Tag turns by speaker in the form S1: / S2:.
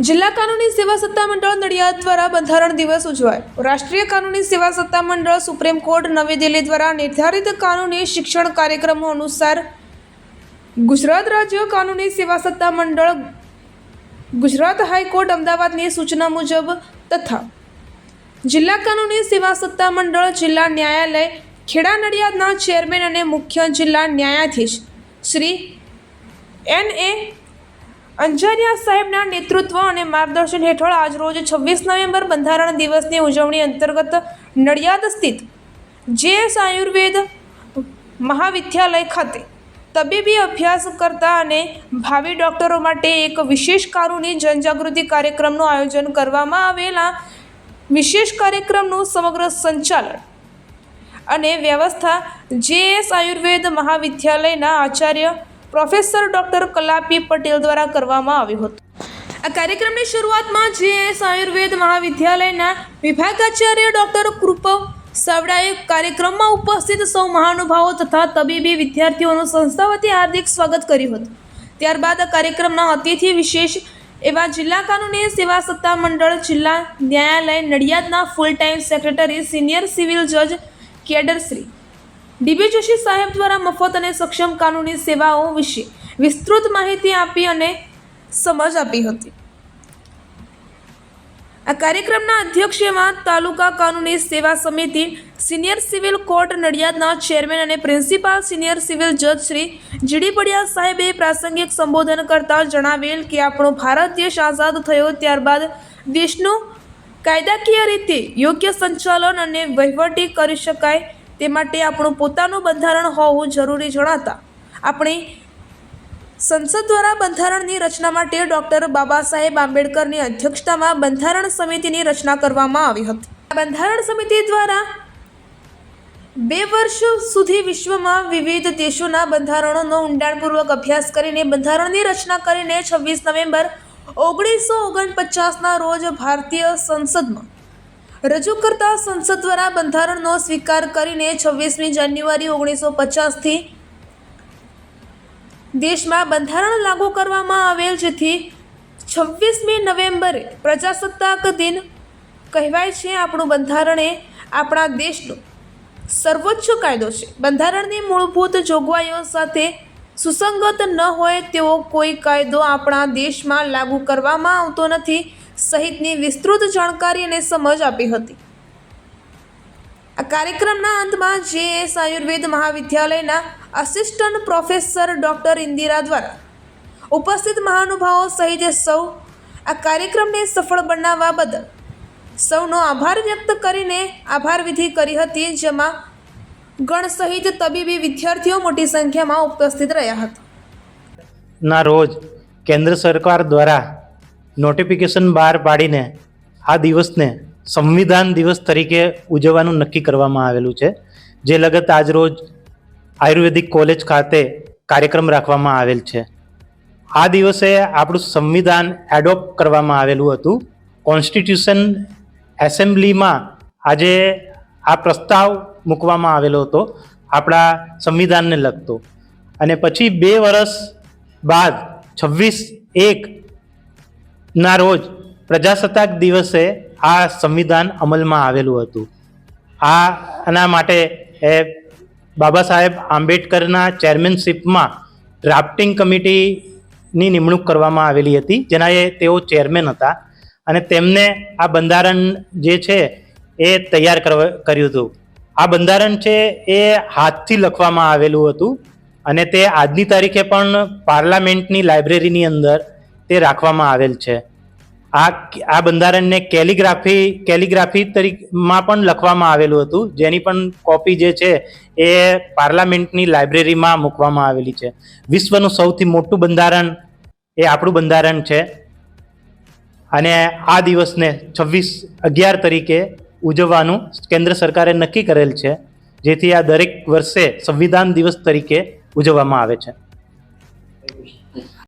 S1: જિલ્લા કાનૂની સેવા સત્તા મંડળ નડિયાદ દ્વારા બંધારણ દિવસ ઉજવાયો। રાષ્ટ્રીય કાનૂની સેવા સત્તા મંડળ સુપ્રીમ કોર્ટ નવી દિલ્હી દ્વારા નિર્ધારિત કાનૂની શિક્ષણ કાર્યક્રમો અનુસાર ગુજરાત રાજ્ય કાનૂની સેવા સત્તા મંડળ ગુજરાત હાઈકોર્ટ અમદાવાદની સૂચના મુજબ તથા જિલ્લા કાનૂની સેવા સત્તા મંડળ જિલ્લા ન્યાયાલય ખેડા નડિયાદના ચેરમેન અને મુખ્ય જિલ્લા ન્યાયાધીશ શ્રી N.A. અંજારિયા સાહેબના નેતૃત્વ અને માર્ગદર્શન હેઠળ આજરોજ 26 નવેમ્બર બંધારણ દિવસની ઉજવણી અંતર્ગત નડિયાદ સ્થિત JS આયુર્વેદ મહાવિદ્યાલય ખાતે તબીબી અભ્યાસ કરતા અને ભાવિ ડૉક્ટરો માટે એક વિશેષ કાનૂની જનજાગૃતિ કાર્યક્રમનું આયોજન કરવામાં આવેલા વિશેષ કાર્યક્રમનું સમગ્ર સંચાલન અને વ્યવસ્થા JS Ayurved મહાવિદ્યાલયના Acharya professor doctor Kalapi Patel દ્વારા કરવામાં આવ્યું હતું। આ કાર્યક્રમની શરૂઆતમાં JS આયુર્વેદ મહાવિદ્યાલયના વિભાગાચાર્ય ડૉક્ટર કૃપવ સાવડાએ કાર્યક્રમમાં ઉપસ્થિત સૌ મહાનુભાવો તથા તબીબી વિદ્યાર્થીઓનું સંસ્થા વતી હાર્દિક સ્વાગત કર્યું હતું। ત્યારબાદ આ કાર્યક્રમના અતિથિ વિશેષ એવા જિલ્લા કાનૂની સેવા સત્તા મંડળ જિલ્લા ન્યાયાલય નડિયાદના full time secretary senior civil જજ કેડર શ્રી DB જોશી સાહેબ દ્વારા મફત અને સક્ષમ કાનૂની સેવાઓ વિશે વિસ્તૃત માહિતી આપી અને સમજ આપી હતી। આ કાર્યક્રમના અધ્યક્ષ એવા તાલુકા કાનૂની સેવા સમિતિ સિનિયર સિવિલ કોર્ટ નડિયાદના ચેરમેન અને પ્રિન્સિપાલ સિનિયર સિવિલ જજ શ્રી GD પડિયા સાહેબે પ્રાસંગિક સંબોધન કરતા જણાવેલ કે આપણો ભારત દેશ આઝાદ થયો ત્યારબાદ દેશનું કાયદાકીય રીતે યોગ્ય સંચાલન અને વહીવટી કરી શકાય તે માટે આપણું પોતાનું બંધારણ હોવું જરૂરી જણાતા આપણી સંસદ દ્વારા બંધારણની રચના માટે ડૉક્ટર બાબા સાહેબ આંબેડકરની અધ્યક્ષતામાં બંધારણ સમિતિની રચના કરવામાં આવી હતી। આ બંધારણ સમિતિ દ્વારા 2 વર્ષ સુધી વિશ્વમાં વિવિધ દેશોના બંધારણોનો ઊંડાણપૂર્વક અભ્યાસ કરીને બંધારણની રચના કરીને 26 નવેમ્બર 1949ના રોજ ભારતીય સંસદમાં રજૂ કરતા સંસદ દ્વારા બંધારણનો સ્વીકાર કરીને 26મી જાન્યુઆરી 1950થી દેશમાં બંધારણ લાગુ કરવામાં આવેલ, જેથી 26મી નવેમ્બરે પ્રજાસત્તાક દિન કહેવાય છે। આપણું બંધારણ એ આપણા દેશનો સર્વોચ્ચ કાયદો છે। બંધારણની મૂળભૂત જોગવાઈઓ સાથે સુસંગત ન હોય તેવો કોઈ કાયદો આપણા દેશમાં લાગુ કરવામાં આવતો નથી સહિતની વિસ્તૃત જાણકારી અને સમજ આપી હતી। આ કાર્યક્રમના અંતમાં JS આયુર્વેદ મહાવિદ્યાલયના આસિસ્ટન્ટ પ્રોફેસર ડૉક્ટર ઇન્દિરા દ્વારા ઉપસ્થિત મહાનુભાવો સહિત સૌ આ કાર્યક્રમને સફળ બનાવવા બદલ સૌનો આભાર વ્યક્ત કરીને આભાર વિધિ કરી હતી, જેમાં ગણ સહિત તબીબી વિદ્યાર્થીઓ મોટી સંખ્યામાં ઉપસ્થિત રહ્યા હતા।
S2: ના રોજ કેન્દ્ર સરકાર દ્વારા નોટિફિકેશન બહાર પાડીને આ દિવસને સંવિધાન દિવસ તરીકે ઉજવવાનું નક્કી કરવામાં આવેલું છે, જે લગત આજરોજ આયુર્વેદિક કોલેજ ખાતે કાર્યક્રમ રાખવામાં આવેલ છે। આ દિવસે આપણું સંવિધાન એડોપ્ટ કરવામાં આવેલું હતું। કોન્સ્ટિટ્યુશન એસેમ્બલીમાં આજે આ પ્રસ્તાવ મૂકવામાં આવેલો હતો આપણા સંવિધાનને લગતો, અને પછી 2 વર્ષ બાદ 26/1ના રોજ પ્રજાસત્તાક દિવસે આ સંવિધાન અમલમાં આવેલું હતું। આના માટે બાબા સાહેબ આંબેડકરના ચેરમેનશીપમાં ડ્રાફ્ટિંગ કમિટીની નિમણૂક કરવામાં આવેલી હતી, જેના તેઓ ચેરમેન હતા, અને તેમને આ બંધારણ જે છે એ તૈયાર કર્યું હતું। આ બંધારણ છે એ હાથથી લખવામાં આવેલું હતું, અને તે આજની તારીખે પણ પાર્લામેન્ટની લાઇબ્રેરીની અંદર તે રાખવામાં આવેલ છે। આ બંધારણને કેલિગ્રાફી તરીકેમાં પણ લખવામાં આવેલું હતું, જેની પણ કોપી જે છે એ પાર્લામેન્ટની લાઇબ્રેરીમાં મૂકવામાં આવેલી છે। વિશ્વનું સૌથી મોટું બંધારણ એ આપણું બંધારણ છે, અને આ દિવસને 26/11 તરીકે ઉજવવાનું કેન્દ્ર સરકારે નક્કી કરેલ છે, જેથી આ દરેક વર્ષે સંવિધાન દિવસ તરીકે ઉજવવામાં આવે છે।